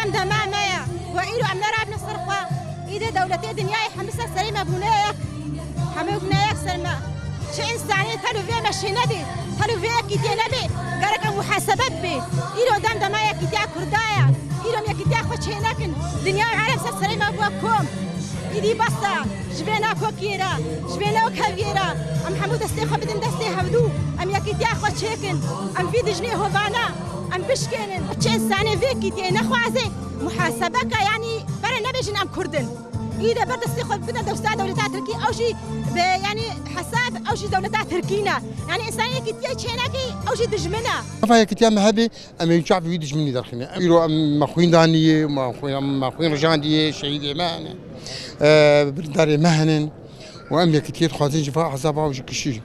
دم دمامة وإيرو أم نراب نصرفا إذا دولتي دنياي حمسة سليمة بنايك حمو بنايك سلمى شيء إنساني ثلو فيه مشي نبي ثلو فيه كتير نبي قرك محاسبات بي إيرو دم دمايا كتير كردايا إيرو ميا كتير خوش هناكن دنيا عالم سليمة بوكم إيدي بسا جبنا كوكيرا جبنا وكالفيرا أم حمود استيخو بدن دستي هبدو أم يا كتير خوش هيكن أم في دجني هوفانا أم بشكن شيء إنساني فيه كتير نخوازي محاسبك يعني برا نبيجن أم كردن إذا برد استيخذ بدنا دولتات تركيا أو شيء يعني حساب أو شيء دولتات تركينا يعني إنسانية كتير شيناكي أو شيء دجمنا. فهي كتير مهبة أما يشعب في دجمني دارخنا. يرو مخوين دانية مخوين رجاندية شهيد إيمان بردار مهنن وأم كتير خوازين شفاء حسابها وش كشيء.